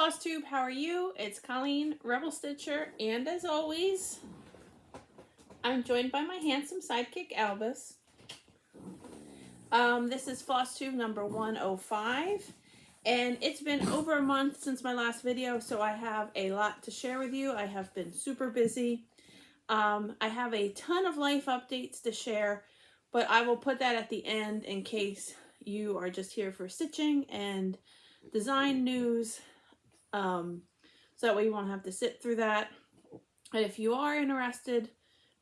FlossTube, how are you? It's Colleen, Rebel Stitcher, and as always, I'm joined by my handsome sidekick, Albus. This is FlossTube number 105, and it's been over a month since my last video, so I have a lot to share with you. I have been super busy. I have a ton of life updates to share, but I will put that at the end in case you are just here for stitching and design news, so that way you won't have to sit through that. And if you are interested,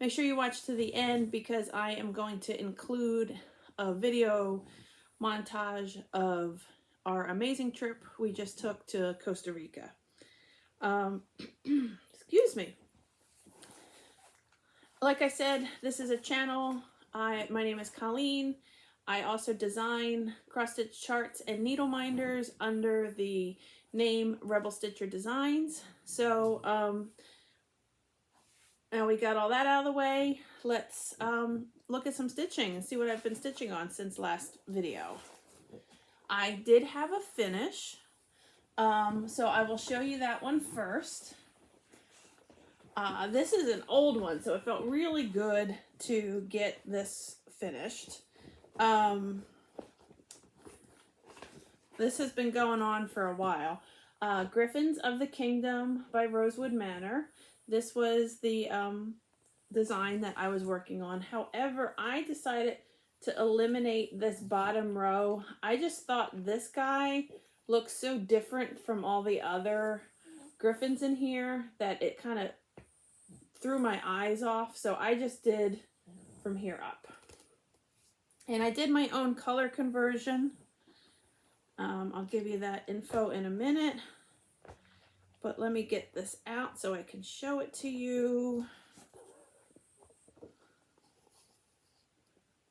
make sure you watch to the end, because I am going to include a video montage of our amazing trip we just took to Costa Rica. Excuse me. Like I said, this is a channel. My name is Colleen. I also design cross-stitch charts and needle minders under the name Rebel Stitcher Designs. So now we got all that out of the way. Let's look at some stitching and see what I've been stitching on since last video. I did have a finish, so I will show you that one first. This is an old one, so it felt really good to get this finished. This has been going on for a while. Griffins of the Kingdom by Rosewood Manor. This was the design that I was working on. However, I decided to eliminate this bottom row. I just thought this guy looks so different from all the other griffins in here that it kind of threw my eyes off. So I just did from here up. And I did my own color conversion. I'll give you that info in a minute. But let me get this out so I can show it to you.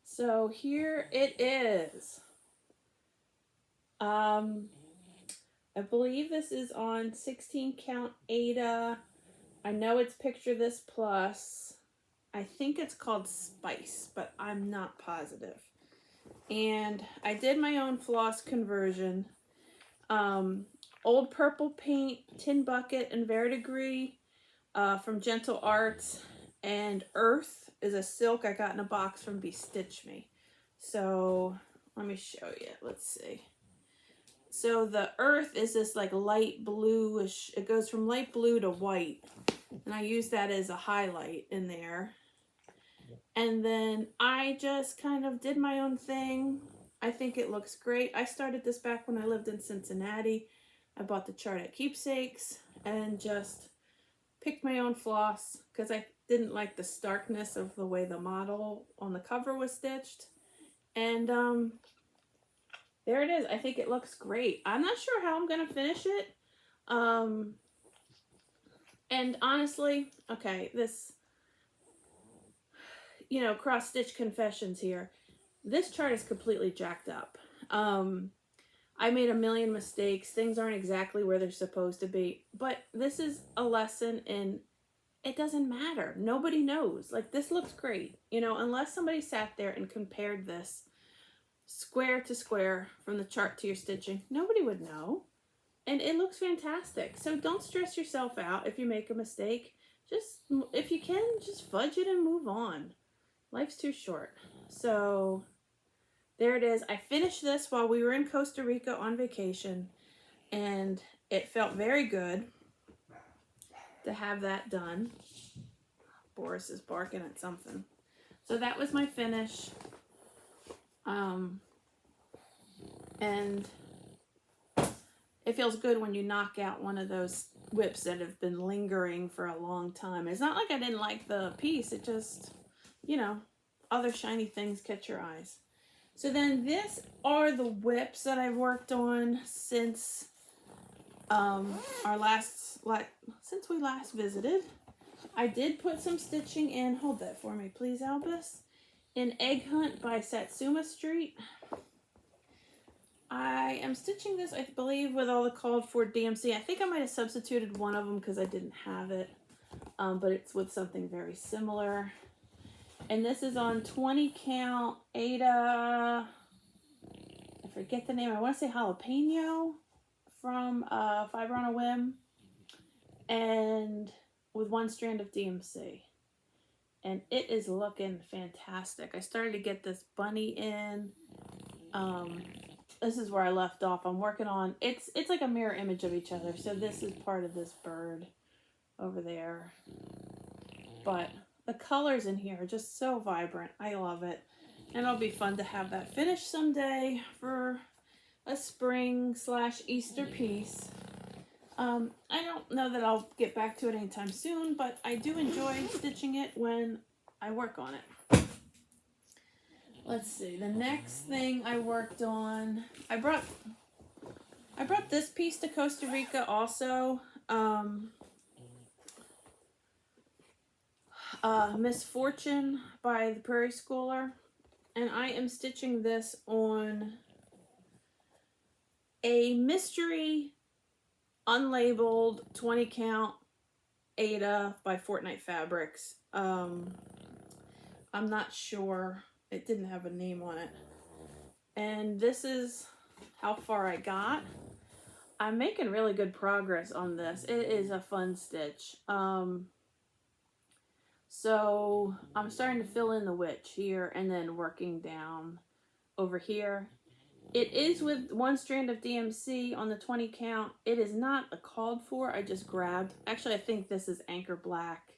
So here it is. I believe this is on 16 count Ada. I know it's Picture This Plus. I think it's called Spice, but I'm not positive. And I did my own floss conversion. Old Purple Paint, Tin Bucket, and Verdigris from Gentle Arts. And Earth is a silk I got in a box from Stitch Me. So let me show you. Let's see. So the Earth is this like light bluish. It goes from light blue to white. And I use that as a highlight in there. And then I just kind of did my own thing. I think it looks great. I started this back when I lived in Cincinnati. I bought the chart at Keepsakes and just picked my own floss because I didn't like the starkness of the way the model on the cover was stitched. And there it is. I think it looks great. I'm not sure how I'm going to finish it. And honestly, okay, this, you know, cross-stitch confessions here. This chart is completely jacked up. I made a million mistakes. Things aren't exactly where they're supposed to be. But this is a lesson in it doesn't matter. Nobody knows. Like, this looks great. You know, unless somebody sat there and compared this square to square from the chart to your stitching, nobody would know. And it looks fantastic. So don't stress yourself out if you make a mistake. Just, if you can, just fudge it and move on. Life's too short. So there it is. I finished this while we were in Costa Rica on vacation, and it felt very good to have that done. Boris is barking at something. So that was my finish. And it feels good when you knock out one of those whips that have been lingering for a long time. It's not like I didn't like the piece. It just, you know, other shiny things catch your eyes. So then this are the whips that I've worked on since since we last visited. I did put some stitching in, hold that for me please, Albus, in Egg Hunt by Satsuma Street. I am stitching this, I believe, with all the called for DMC. I think I might have substituted one of them because I didn't have it, but it's with something very similar. And this is on 20 count Ada, I forget the name, I want to say Jalapeno from Fiber on a Whim, and with 1 strand of DMC. And it is looking fantastic. I started to get this bunny in. This is where I left off. I'm working on, it's like a mirror image of each other. So this is part of this bird over there. But the colors in here are just so vibrant. I love it. And it'll be fun to have that finished someday for a spring/Easter piece. I don't know that I'll get back to it anytime soon, but I do enjoy stitching it when I work on it. Let's see, the next thing I worked on, I brought this piece to Costa Rica also. Misfortune by the Prairie Schooler, and I am stitching this on a mystery unlabeled 20 count Ada by Fortnite Fabrics. I'm not sure, it didn't have a name on it, and this is how far I got. I'm making really good progress on this. It is a fun stitch. So I'm starting to fill in the witch here and then working down over here. It is with 1 strand of DMC on the 20 count. It is not a called for. I just grabbed, actually I think this is Anchor Black,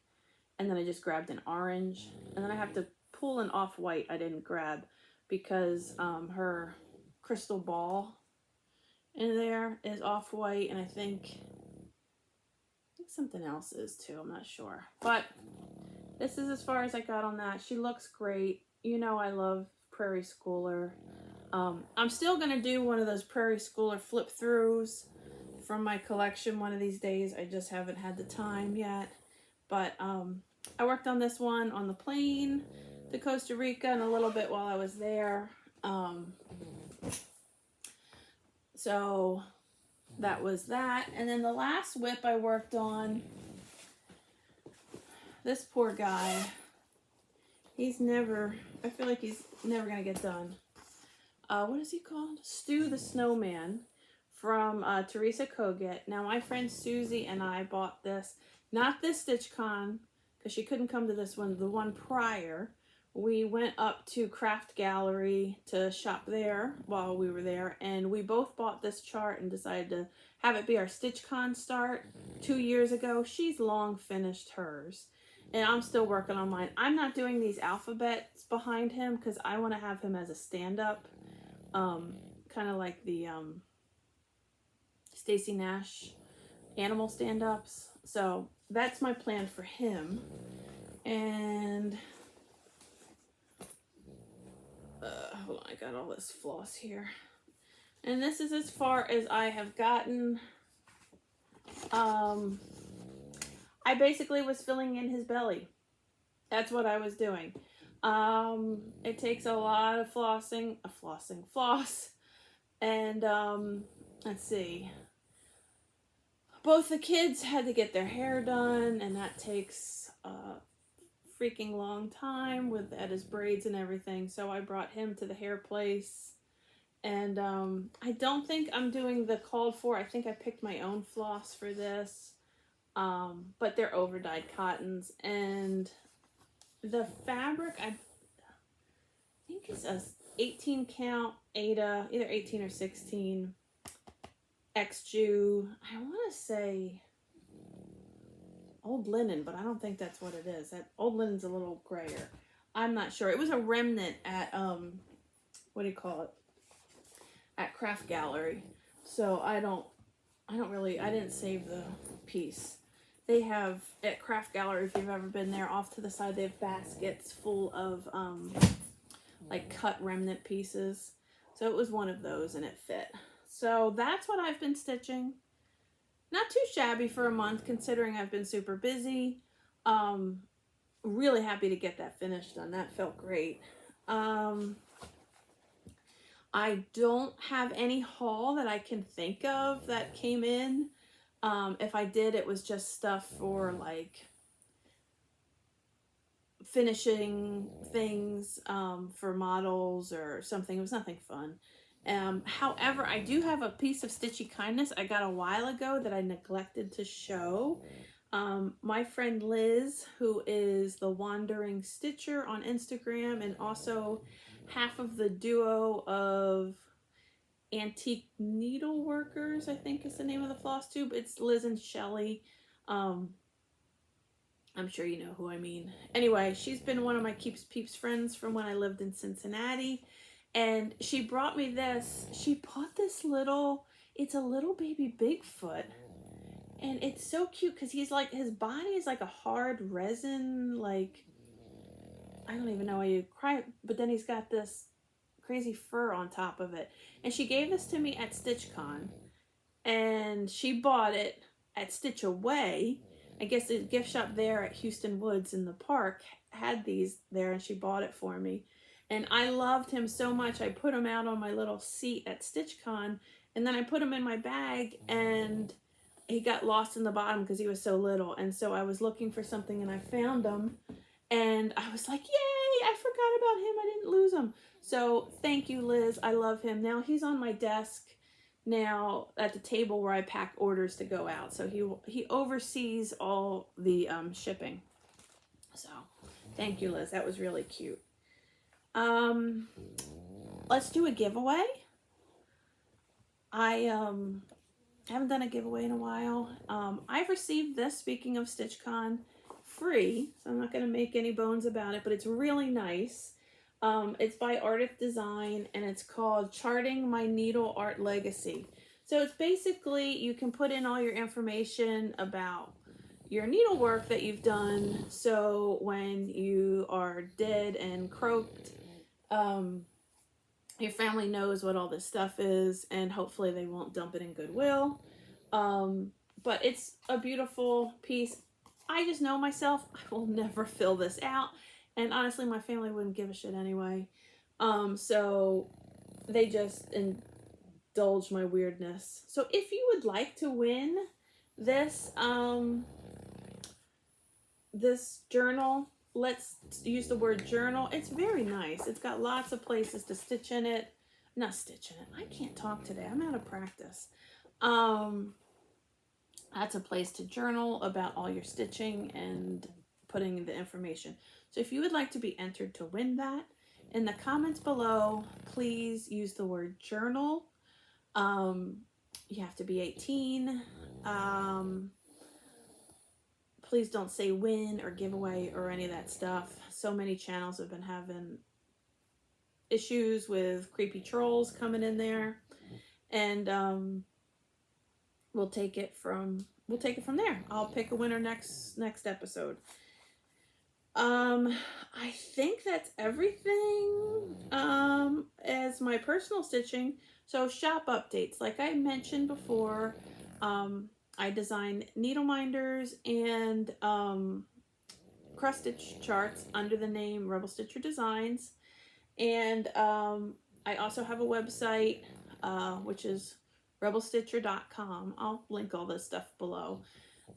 and then I just grabbed an orange, and then I have to pull an off-white I didn't grab because her crystal ball in there is off-white, and I think something else is too, I'm not sure. But this is as far as I got on that. She looks great. You know I love Prairie Schooler. I'm still going to do one of those Prairie Schooler flip throughs from my collection one of these days. I just haven't had the time yet. But I worked on this one on the plane to Costa Rica and a little bit while I was there. So that was that. And then the last whip I worked on, this poor guy, he's never, I feel like he's never going to get done. What is he called? Stu the Snowman from Teresa Koget. Now my friend Susie and I bought this, not this StitchCon, because she couldn't come to this one, the one prior. We went up to Craft Gallery to shop there while we were there, and we both bought this chart and decided to have it be our StitchCon start 2 years ago. She's long finished hers, and I'm still working on mine. I'm not doing these alphabets behind him because I want to have him as a stand-up, kind of like the Stacey Nash animal stand-ups. So that's my plan for him. And hold on, I got all this floss here. And this is as far as I have gotten. I basically was filling in his belly. That's what I was doing. It takes a lot of floss. And let's see. Both the kids had to get their hair done, and that takes a freaking long time with Edda's braids and everything. So I brought him to the hair place. And I don't think I'm doing the called for. I think I picked my own floss for this. But they're over-dyed cottons. And the fabric, I think it's a 18 count Ada, either 18 or 16 X-Jew. I want to say old linen, but I don't think that's what it is. That old linen's a little grayer. I'm not sure. It was a remnant at what do you call it? At Craft Gallery. So I didn't save the piece. They have at Craft Gallery, if you've ever been there, off to the side they have baskets full of like cut remnant pieces. So it was one of those and it fit. So that's what I've been stitching. Not too shabby for a month considering I've been super busy. Really happy to get that finished done. That felt great. I don't have any haul that I can think of that came in. If I did, it was just stuff for like finishing things for models or something. It was nothing fun. However, I do have a piece of Stitchy kindness I got a while ago that I neglected to show. My friend Liz, who is the Wandering Stitcher on Instagram and also half of the duo of Antique Needleworkers, I think is the name of the FlossTube. It's Liz and Shelly. I'm sure you know who I mean. Anyway, she's been one of my Keeps Peeps friends from when I lived in Cincinnati. And she brought me this. She bought this little, it's a little baby Bigfoot. And it's so cute because he's like, his body is like a hard resin, like, I don't even know how you cry, but then he's got this crazy fur on top of it. And she gave this to me at StitchCon. And she bought it at Stitch Away. I guess the gift shop there at Houston Woods in the park had these there, and she bought it for me. And I loved him so much, I put him out on my little seat at StitchCon, and then I put him in my bag, and he got lost in the bottom because he was so little. And so I was looking for something, and I found him, and I was like, yay, I forgot about him. I didn't lose him. So thank you, Liz. I love him. Now he's on my desk now at the table where I pack orders to go out. So he oversees all the shipping. So thank you, Liz. That was really cute. Let's do a giveaway. I haven't done a giveaway in a while. I've received this, speaking of StitchCon, free, so I'm not going to make any bones about it, but it's really nice. It's by Artist Design, and it's called Charting My Needle Art Legacy. So it's basically, you can put in all your information about your needlework that you've done, so when you are dead and croaked, your family knows what all this stuff is, and hopefully they won't dump it in Goodwill. But it's a beautiful piece. I just know myself, I will never fill this out. And honestly, my family wouldn't give a shit anyway. So they just indulge my weirdness. So if you would like to win this, this journal, let's use the word journal. It's very nice. It's got lots of places to stitch in it. Not stitch in it. I can't talk today. I'm out of practice. That's a place to journal about all your stitching and putting the information. So if you would like to be entered to win that, in the comments below, please use the word journal. You have to be 18. Please don't say win or giveaway or any of that stuff. So many channels have been having issues with creepy trolls coming in there, and we'll take it from there. I'll pick a winner next episode. I think that's everything as my personal stitching. So shop updates, like I mentioned before, I design needle minders and cross stitch charts under the name Rebel Stitcher Designs, and I also have a website which is rebelstitcher.com. I'll link all this stuff below.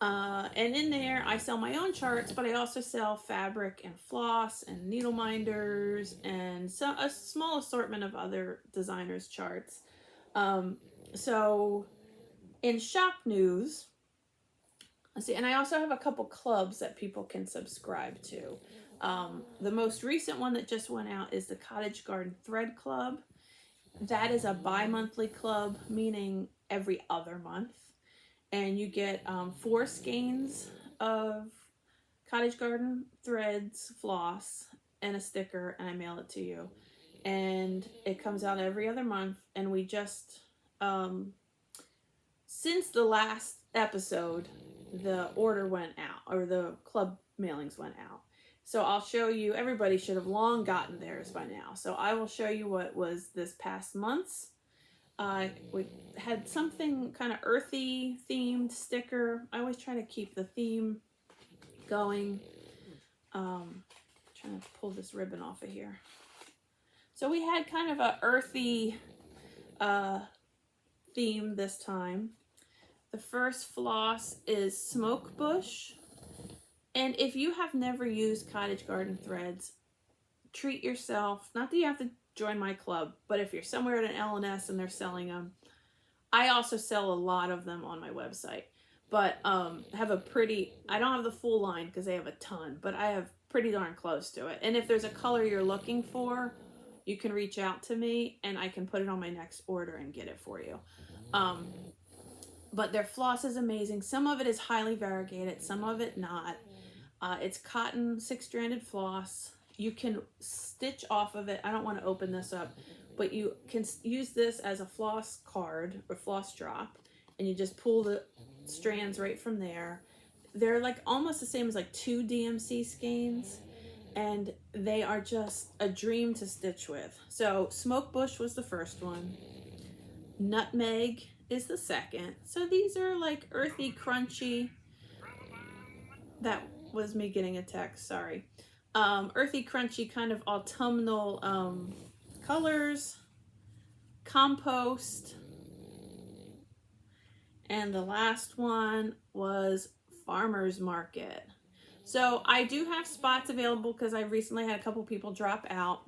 And in there, I sell my own charts, but I also sell fabric and floss and needle minders and a small assortment of other designers' charts. So in shop news, let's see, and I also have a couple clubs that people can subscribe to. The most recent one that just went out is the Cottage Garden Thread Club. That is a bi-monthly club, meaning every other month. And you get 4 skeins of Cottage Garden threads, floss, and a sticker, and I mail it to you. And it comes out every other month, and we just, since the last episode, the order went out, or the club mailings went out. So I'll show you, everybody should have long gotten theirs by now. So I will show you what was this past month's. We had something kind of earthy themed sticker. I always try to keep the theme going. Trying to pull this ribbon off of here. So we had kind of a earthy theme this time. The first floss is Smoke Bush. And if you have never used Cottage Garden threads, treat yourself. Not that you have to join my club. But if you're somewhere at an LNS and they're selling them, I also sell a lot of them on my website. But have a pretty, I don't have the full line because they have a ton, but I have pretty darn close to it. And if there's a color you're looking for, you can reach out to me and I can put it on my next order and get it for you. But their floss is amazing. Some of it is highly variegated, some of it not. It's cotton 6-stranded floss. You can stitch off of it. I don't want to open this up, but you can use this as a floss card or floss drop, and you just pull the strands right from there. They're like almost the same as like 2 DMC skeins, and they are just a dream to stitch with. So Smoke Bush was the first one. Nutmeg is the second. So these are like earthy, crunchy. That was me getting a text, sorry. Earthy, crunchy, kind of autumnal colors. Compost. And the last one was Farmer's Market. So I do have spots available because I recently had a couple people drop out.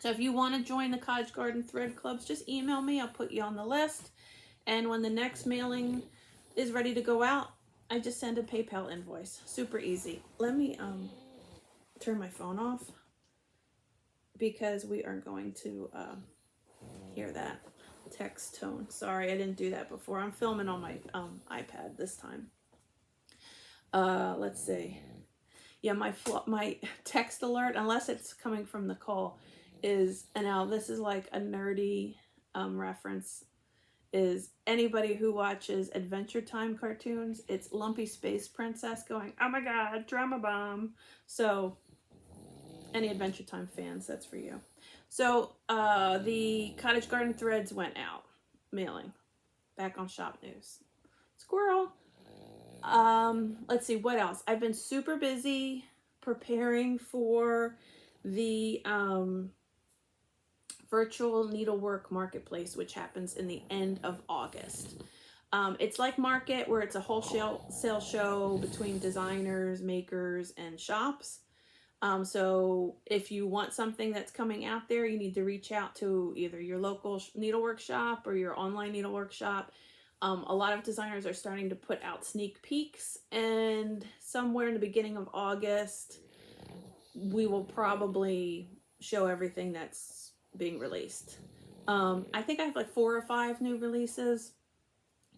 So if you want to join the Cottage Garden Thread Clubs, just email me. I'll put you on the list. And when the next mailing is ready to go out, I just send a PayPal invoice. Super easy. Let me turn my phone off because we are going to hear that text tone. Sorry, I didn't do that before. I'm filming on my iPad this time. Let's see. Yeah, my text alert, unless it's coming from the call, is, and now this is like a nerdy reference, is anybody who watches Adventure Time cartoons, it's Lumpy Space Princess going, oh my god, drama bomb. So any Adventure Time fans, that's for you. So the Cottage Garden Threads went out, mailing, back on Shop News. Squirrel. Let's see, what else? I've been super busy preparing for the virtual needlework marketplace, which happens in the end of August. It's like Market, where it's a wholesale show between designers, makers, and shops. So if you want something that's coming out there, you need to reach out to either your local needlework shop or your online needlework shop. A lot of designers are starting to put out sneak peeks, and somewhere in the beginning of August, we will probably show everything that's being released. I think I have like 4 or 5 new releases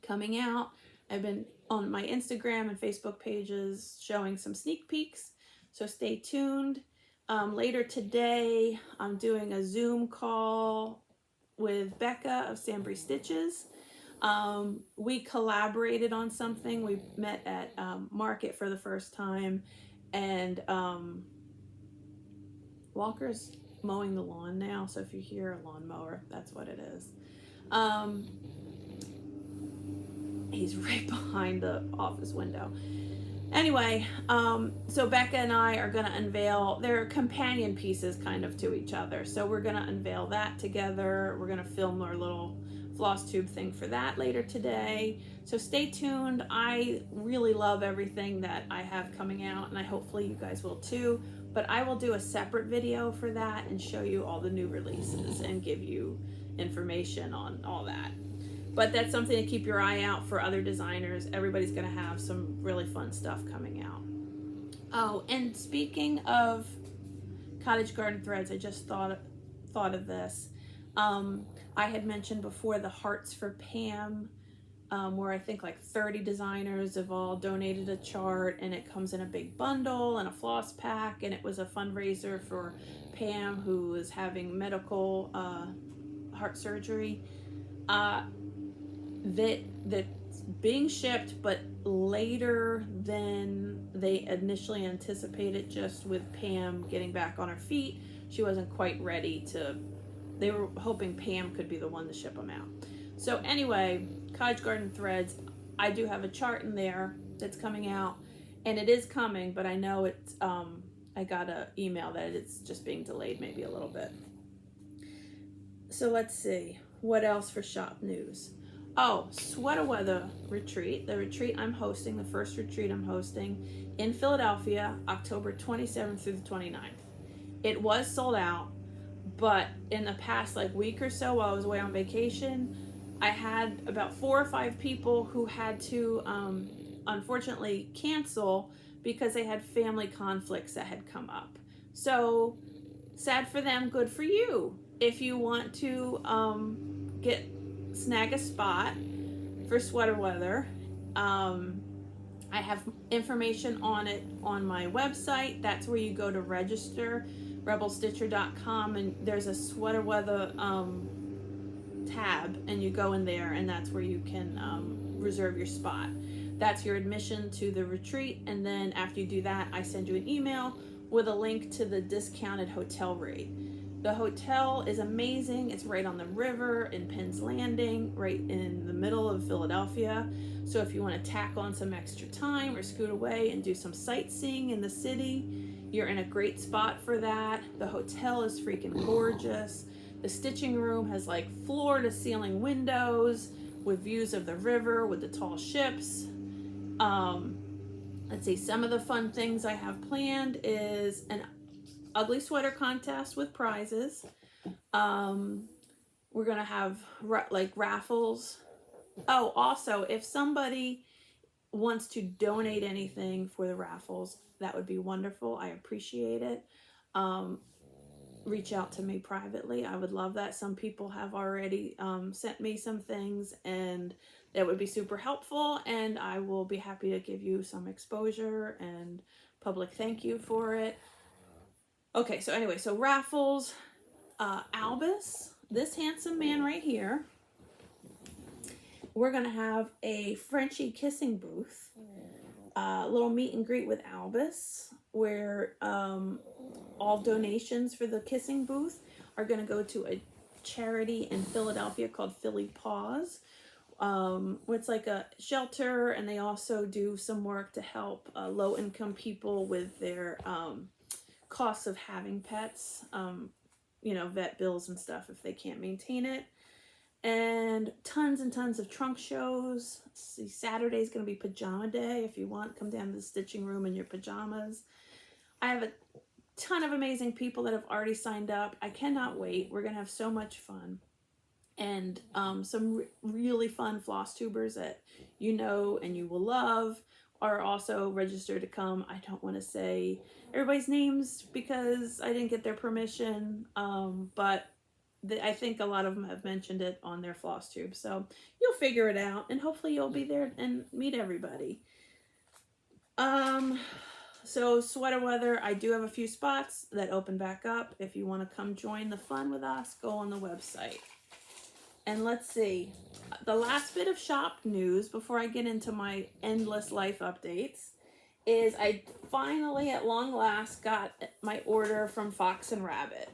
coming out. I've been on my Instagram and Facebook pages showing some sneak peeks, so stay tuned. Later today, I'm doing a Zoom call with Becca of Sambry Stitches. We collaborated on something. We met at Market for the first time, and Walker's mowing the lawn now, so if you hear a lawnmower, that's what it is. He's right behind the office window. Anyway, so Becca and I are going to unveil, they're companion pieces kind of to each other, so we're going to unveil that together. We're going to film our little FlossTube thing for that later today, so stay tuned. I really love everything that I have coming out, and hopefully you guys will too, but I will do a separate video for that and show you all the new releases and give you information on all that. But that's something to keep your eye out for other designers. Everybody's going to have some really fun stuff coming out. Oh, and speaking of Cottage Garden Threads, I just thought of this. I had mentioned before the Hearts for Pam, where I think like 30 designers have all donated a chart, and it comes in a big bundle and a floss pack, and it was a fundraiser for Pam, who is having medical heart surgery. That's being shipped, but later than they initially anticipated, just with Pam getting back on her feet. She wasn't quite ready to, they were hoping Pam could be the one to ship them out. So anyway, Cottage Garden Threads, I do have a chart in there that's coming out, and it is coming, but I know it's, I got an email that it's just being delayed maybe a little bit. So let's see, what else for shop news? Oh, Weatha retreat, the retreat I'm hosting, the first retreat I'm hosting in Philadelphia, October 27th through the 29th. It was sold out, but in the past like week or so while I was away on vacation, I had about 4 or 5 people who had to unfortunately cancel because they had family conflicts that had come up. So sad for them, good for you. If you want to snag a spot for Sweater Weather, I have information on it on my website. That's where you go to register, rebelstitcher.com, and there's a Sweater Weather tab, and you go in there, and that's where you can reserve your spot. That's your admission to the retreat, and then after you do that, I send you an email with a link to the discounted hotel rate. The hotel is amazing. It's right on the river in Penn's Landing, right in the middle of Philadelphia. So if you want to tack on some extra time or scoot away and do some sightseeing in the city, you're in a great spot for that. The hotel is freaking gorgeous. The stitching room has like floor to ceiling windows with views of the river with the tall ships. Let's see, some of the fun things I have planned is an ugly sweater contest with prizes. We're gonna have like raffles. Oh, also, if somebody wants to donate anything for the raffles, that would be wonderful. I appreciate it. Reach out to me privately. I would love that. Some people have already sent me some things, and that would be super helpful, and I will be happy to give you some exposure and public thank you for it. Okay, so anyway, so raffles. Albus, this handsome man right here, we're gonna have a Frenchie kissing booth, a little meet and greet with Albus, where all donations for the kissing booth are gonna go to a charity in Philadelphia called Philly Paws. It's like a shelter, and they also do some work to help low-income people with their costs of having pets, you know, vet bills and stuff if they can't maintain it. And tons and tons of trunk shows. See, Saturday's going to be pajama day. If you want, come down to the stitching room in your pajamas. I have a ton of amazing people that have already signed up. I cannot wait. We're going to have so much fun. And some really fun floss tubers that you know and you will love are also registered to come. I don't want to say everybody's names because I didn't get their permission, but I think a lot of them have mentioned it on their FlossTube. So you'll figure it out, and hopefully you'll be there and meet everybody. So Sweater Weather, I do have a few spots that open back up. If you want to come join the fun with us, go on the website. And let's see, the last bit of shop news before I get into my endless life updates is I finally, at long last, got my order from Fox and Rabbit.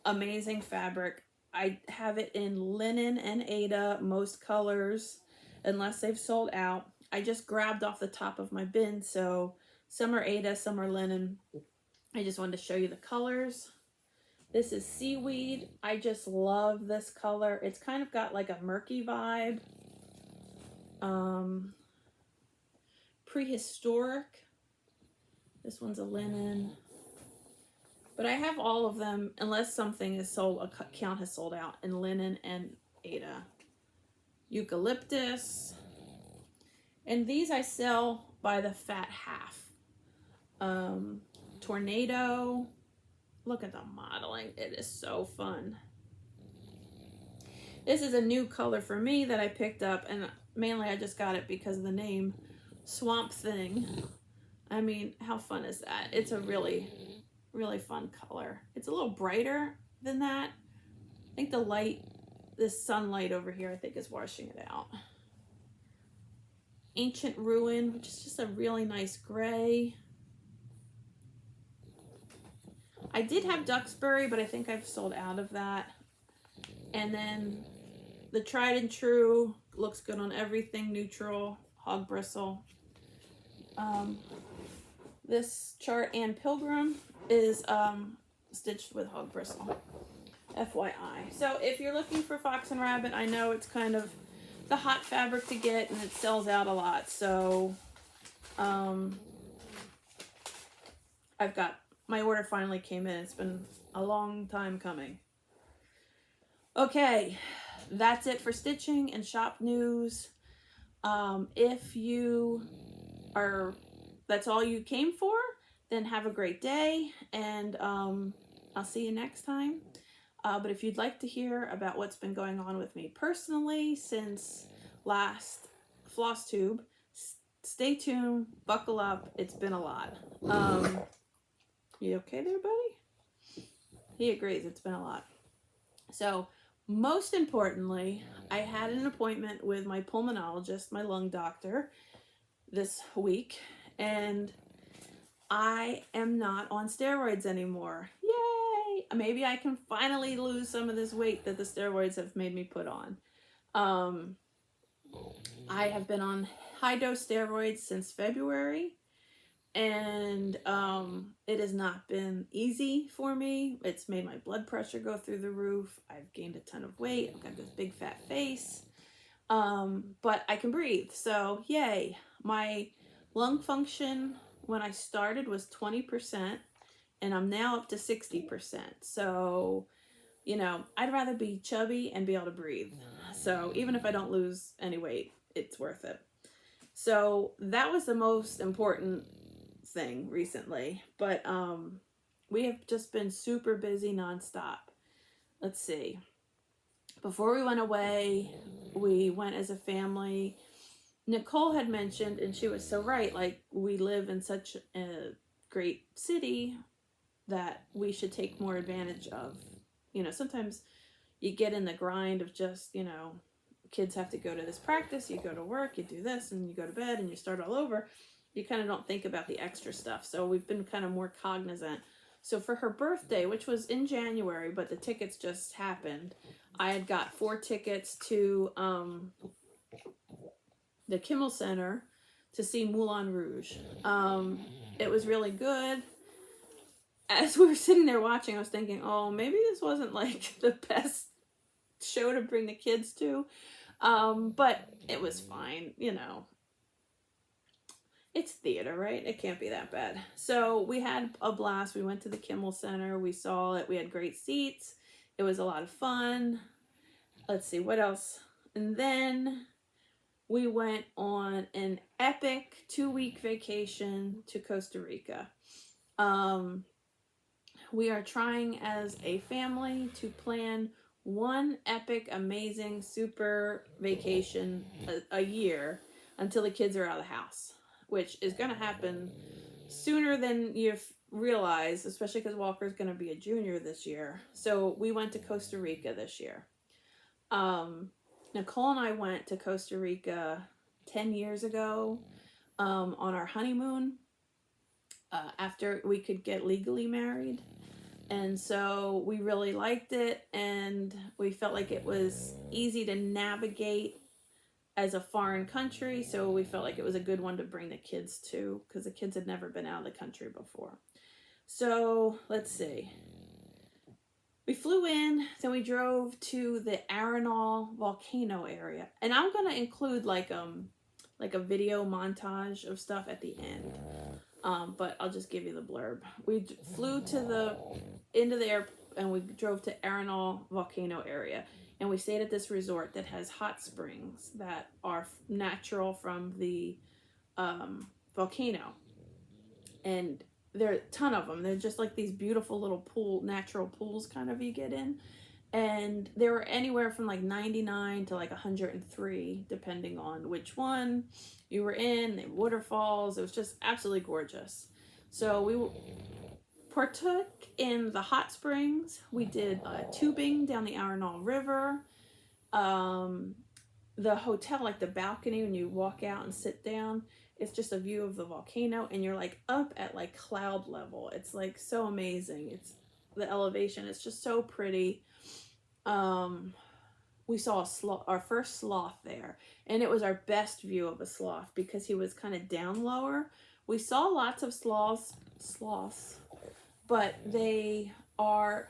Amazing fabric. I have it in linen and Aida, most colors, unless they've sold out. I just grabbed off the top of my bin, so some are Aida, some are linen. I just wanted to show you the colors. This is Seaweed. I just love this color. It's kind of got like a murky vibe. Prehistoric. This one's a linen. But I have all of them, unless something is sold, a count has sold out, in linen and Aida. Eucalyptus. And these I sell by the fat half. Tornado. Look at the modeling. It is so fun. This is a new color for me that I picked up, and mainly I just got it because of the name, Swamp Thing. I mean, how fun is that? It's a really, really fun color. It's a little brighter than that. I think the light, this sunlight over here, I think is washing it out. Ancient Ruin, which is just a really nice gray. I did have Duxbury, but I think I've sold out of that. And then the Tried and True looks good on everything, neutral, Hog Bristle. This chart and Pilgrim is stitched with Hog Bristle, FYI. So if you're looking for Fox and Rabbit, I know it's kind of the hot fabric to get, and it sells out a lot. So I've got my order finally came in. It's been a long time coming. Okay, that's it for stitching and shop news. If you are, that's all you came for, then have a great day, and I'll see you next time. But if you'd like to hear about what's been going on with me personally since last FlossTube, stay tuned, buckle up, it's been a lot. You okay there, buddy? He agrees, it's been a lot. So, most importantly, I had an appointment with my pulmonologist, my lung doctor, this week, and I am not on steroids anymore. Yay! Maybe I can finally lose some of this weight that the steroids have made me put on. I have been on high-dose steroids since February, and it has not been easy for me. It's made my blood pressure go through the roof. I've gained a ton of weight. I've got this big fat face, but I can breathe, so yay. My lung function when I started was 20%, and I'm now up to 60%. So, you know, I'd rather be chubby and be able to breathe. So even if I don't lose any weight, it's worth it. So that was the most important thing recently. But we have just been super busy nonstop. Let's see. Before we went away, we went as a family. Nicole had mentioned, and she was so right, like, we live in such a great city that we should take more advantage of. You know, sometimes you get in the grind of just, you know, kids have to go to this practice, you go to work, you do this, and you go to bed, and you start all over. You kind of don't think about the extra stuff. So we've been kind of more cognizant. So for her birthday, which was in January, but the tickets just happened, I had got 4 tickets to the Kimmel Center to see Moulin Rouge. It was really good. As we were sitting there watching, I was thinking, oh, maybe this wasn't like the best show to bring the kids to. But it was fine, you know. It's theater, right? It can't be that bad. So we had a blast. We went to the Kimmel Center. We saw it. We had great seats. It was a lot of fun. Let's see, what else? And then we went on an epic 2-week vacation to Costa Rica. We are trying as a family to plan one epic, amazing, super vacation a year until the kids are out of the house, which is going to happen sooner than you've realized, especially because Walker's going to be a junior this year. So we went to Costa Rica this year. Nicole and I went to Costa Rica 10 years ago on our honeymoon after we could get legally married. And so we really liked it, and we felt like it was easy to navigate as a foreign country, so we felt like it was a good one to bring the kids to, because the kids had never been out of the country before. So let's see. We flew in, then we drove to the Arenal volcano area, and I'm gonna include like a video montage of stuff at the end. But I'll just give you the blurb. We flew into the air, and we drove to Arenal volcano area, and we stayed at this resort that has hot springs that are natural from the volcano, and there are a ton of them. They're just like these beautiful little natural pools kind of you get in, and they were anywhere from like 99 to like 103 depending on which one you were in. The waterfalls, it was just absolutely gorgeous. So we partook in the hot springs. We did tubing down the Arenal River. The hotel, like the balcony, when you walk out and sit down, it's just a view of the volcano, and you're like up at like cloud level. It's like so amazing. It's the elevation. It's just so pretty. We saw our first sloth there, and it was our best view of a sloth because he was kind of down lower. We saw lots of sloths, but they are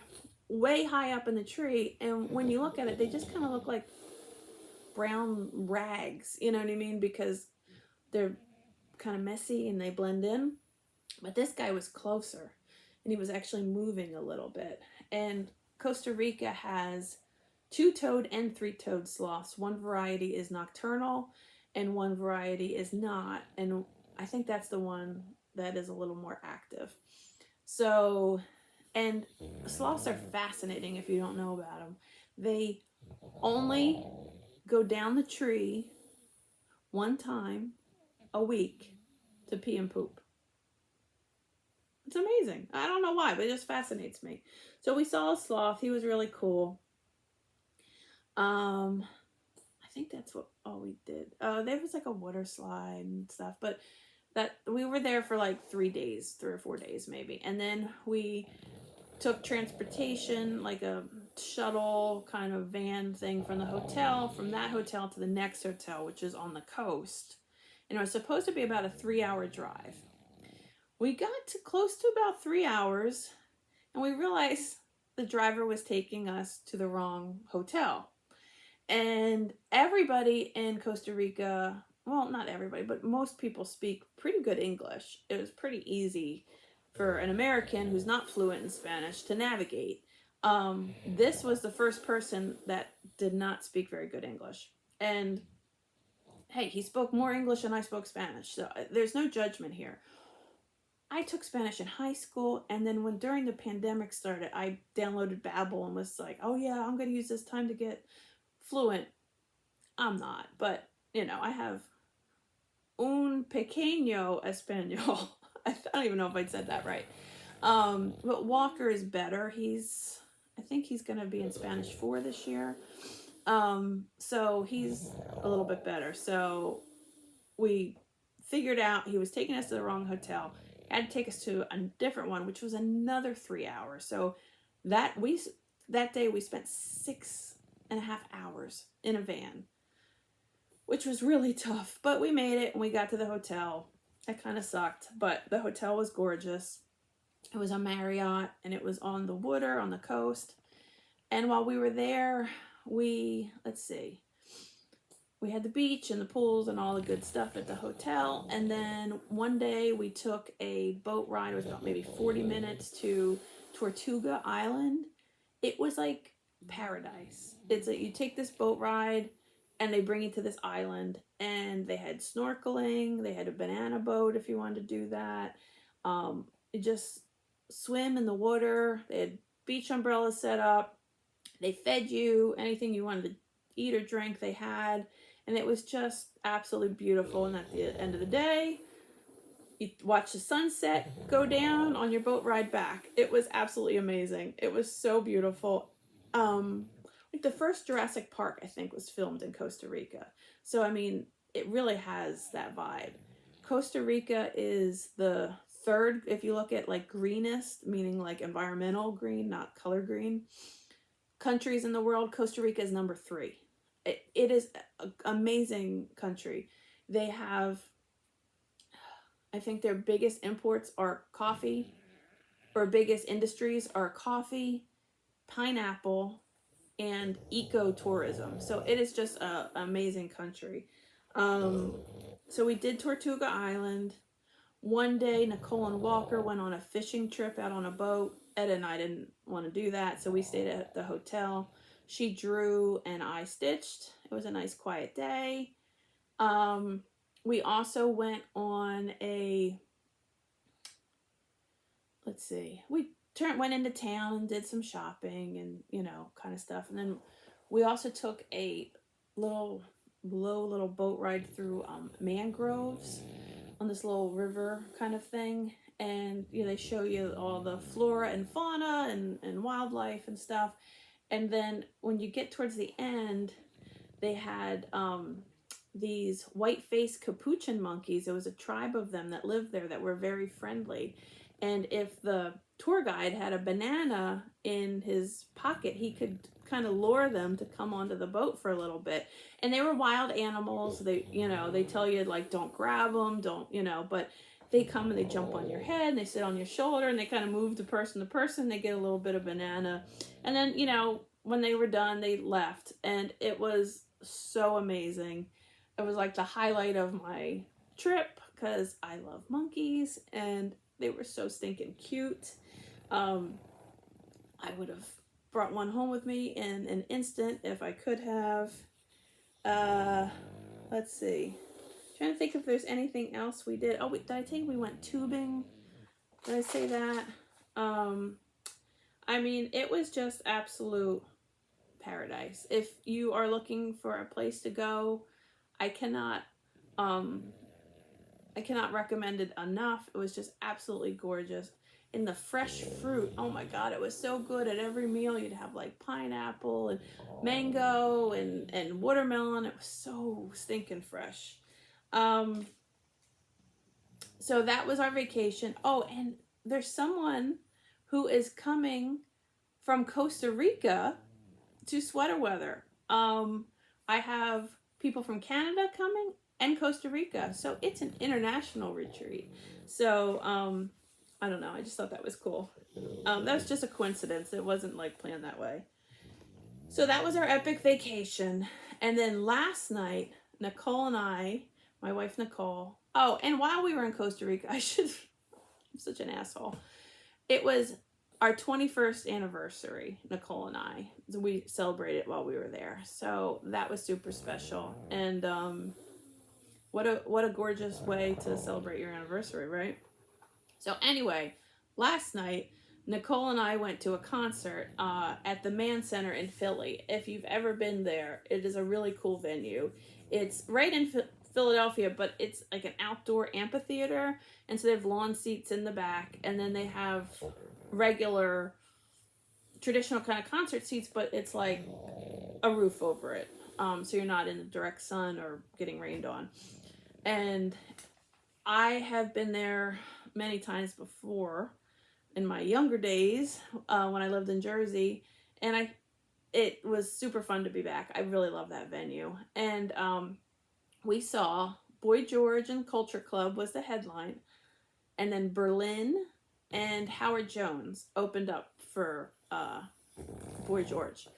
way high up in the tree, and when you look at it, they just kind of look like brown rags, you know what I mean? Because they're kind of messy and they blend in. But this guy was closer, and he was actually moving a little bit. And Costa Rica has 2-toed and 3-toed sloths. One variety is nocturnal and one variety is not. And I think that's the one that is a little more active. So, and sloths are fascinating if you don't know about them. They only go down the tree one time a week to pee and poop. It's amazing. I don't know why, but it just fascinates me. So we saw a sloth. He was really cool. I think that's all we did. There was like a water slide and stuff, but that we were there for like 3 days, 3 or 4 days maybe. And then we took transportation, like a shuttle kind of van thing from the hotel, from that hotel to the next hotel, which is on the coast. And it was supposed to be about a 3-hour drive. We got to close to about 3 hours, and we realized the driver was taking us to the wrong hotel. And everybody in Costa Rica, well, not everybody, but most people speak pretty good English. It was pretty easy for an American who's not fluent in Spanish to navigate. This was the first person that did not speak very good English. And hey, he spoke more English than I spoke Spanish, so there's no judgment here. I took Spanish in high school, and then during the pandemic started, I downloaded Babbel and was like, oh yeah, I'm going to use this time to get fluent. I'm not, but you know, I have un pequeño español. I don't even know if I said that right. But Walker is better. I think he's going to be in Spanish 4 this year. So he's a little bit better. So we figured out he was taking us to the wrong hotel. He had to take us to a different one, which was another 3 hours. So that day we spent 6.5 hours in a van, which was really tough, but we made it and we got to the hotel. It kind of sucked, but the hotel was gorgeous. It was a Marriott and it was on the water on the coast. And while we were there, we had the beach and the pools and all the good stuff at the hotel. And then one day we took a boat ride. It was about maybe 40 minutes to Tortuga Island. It was like paradise. It's like you take this boat ride and they bring you to this island, and they had snorkeling. They had a banana boat if you wanted to do that. You just swim in the water. They had beach umbrellas set up. They fed you anything you wanted to eat or drink, they had. And it was just absolutely beautiful. And at the end of the day, you watch the sunset go down on your boat ride back. It was absolutely amazing. It was so beautiful. Like the first Jurassic Park, I think, was filmed in Costa Rica. So, I mean, it really has that vibe. Costa Rica is the third, if you look at like greenest, meaning like environmental green, not color green, countries in the world. Costa Rica is number 3. It is an amazing country. They have, I think their biggest imports are coffee, or biggest industries are coffee, pineapple, and ecotourism. So it is just an amazing country. So we did Tortuga Island. One day, Nicole and Walker went on a fishing trip out on a boat. Ed and I didn't want to do that, so we stayed at the hotel. She drew and I stitched. It was a nice quiet day. We also went on we went into town and did some shopping and, you know, kind of stuff. And then we also took a little boat ride through mangroves on this little river kind of thing. And, you know, they show you all the flora and fauna and wildlife and stuff. And then when you get towards the end, they had these white-faced capuchin monkeys. There was a tribe of them that lived there that were very friendly. And if the tour guide had a banana in his pocket, he could kind of lure them to come onto the boat for a little bit. And they were wild animals. They tell you, like, don't grab them, but they come and they jump on your head and they sit on your shoulder and they kind of move to person. They get a little bit of banana. And then, you know, when they were done, they left. And it was so amazing. It was like the highlight of my trip because I love monkeys and they were so stinking cute. I would have brought one home with me in an instant if I could have. Let's see. Trying to think if there's anything else we did. Oh, did I tell you we went tubing? Did I say that? I mean, it was just absolute paradise. If you are looking for a place to go, I cannot recommend it enough. It was just absolutely gorgeous. And the fresh fruit, oh my god, it was so good. At every meal you'd have like pineapple and mango and watermelon. It was so stinking fresh. So that was our vacation. Oh, and there's someone who is coming from Costa Rica to Sweater Weather. I have people from Canada coming and Costa Rica, so it's an international retreat. So I don't know, I just thought that was cool. That was just a coincidence. It wasn't like planned that way. So that was our epic vacation. And then last night, Nicole and I, my wife Nicole, oh, and while we were in Costa Rica, I'm such an asshole. It was our 21st anniversary, Nicole and I. We celebrated while we were there. So that was super special. And what a gorgeous way to celebrate your anniversary, right? So anyway, last night, Nicole and I went to a concert at the Mann Center in Philly. If you've ever been there, it is a really cool venue. It's right in Philadelphia, but it's like an outdoor amphitheater, and so they have lawn seats in the back, and then they have regular traditional kind of concert seats, but it's like a roof over it, so you're not in the direct sun or getting rained on. And I have been there many times before in my younger days when I lived in Jersey, and it was super fun to be back. I really love that venue. And we saw Boy George and Culture Club was the headline, and then Berlin and Howard Jones opened up for Boy George.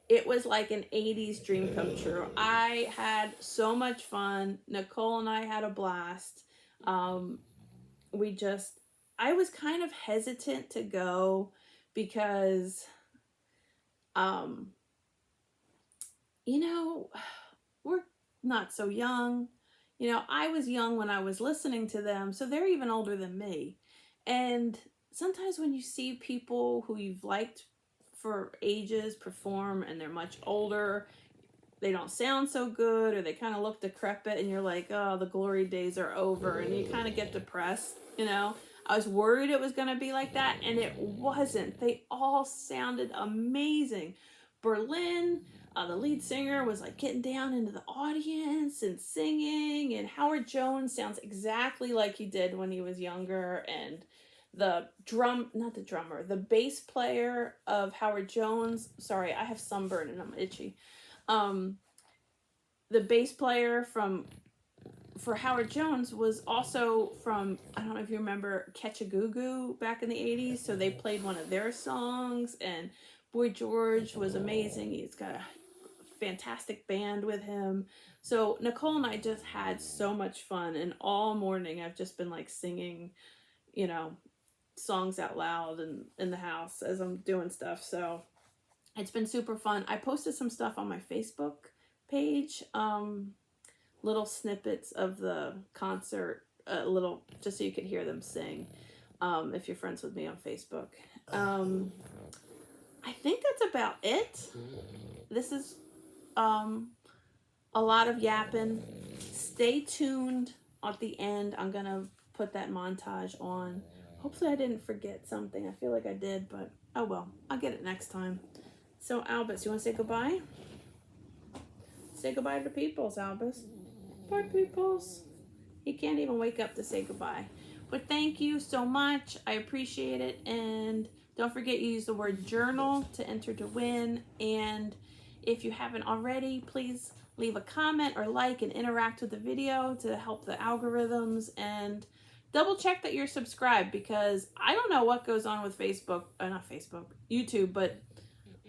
It was like an 80s dream come true. I had so much fun. Nicole and I had a blast. I was kind of hesitant to go because, you know, we're not so young. You know, I was young when I was listening to them, so they're even older than me. And sometimes when you see people who you've liked for ages perform and they're much older, they don't sound so good, or they kind of look decrepit, and you're like, oh, the glory days are over, and you kind of get depressed, you know? I was worried it was going to be like that, and it wasn't. They all sounded amazing. Berlin, the lead singer, was like getting down into the audience and singing, and Howard Jones sounds exactly like he did when he was younger, and the bass player of Howard Jones, sorry, I have sunburn and I'm itchy. The bass player for Howard Jones was also from, I don't know if you remember Catch a Goo Goo back in the 80s, so they played one of their songs, and Boy George was amazing. He's got a fantastic band with him. So Nicole and I just had so much fun, and all morning I've just been like singing, you know, songs out loud and in the house as I'm doing stuff. So it's been super fun. I posted some stuff on my Facebook page, little snippets of the concert, just so you could hear them sing, if you're friends with me on Facebook. I think that's about it. This is a lot of yapping. Stay tuned at the end. I'm gonna put that montage on. Hopefully I didn't forget something. I feel like I did, but oh well, I'll get it next time. So Albus, you want to say goodbye? Say goodbye to the peoples, Albus. Bye, peoples. He can't even wake up to say goodbye. But thank you so much. I appreciate it. And don't forget, you use the word journal to enter to win. And if you haven't already, please leave a comment or like and interact with the video to help the algorithms. And double check that you're subscribed, because I don't know what goes on with YouTube, but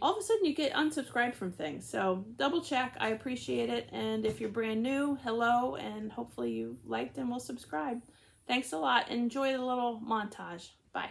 all of a sudden you get unsubscribed from things. So double check. I appreciate it. And if you're brand new, hello, and hopefully you liked and will subscribe. Thanks a lot. Enjoy the little montage. Bye.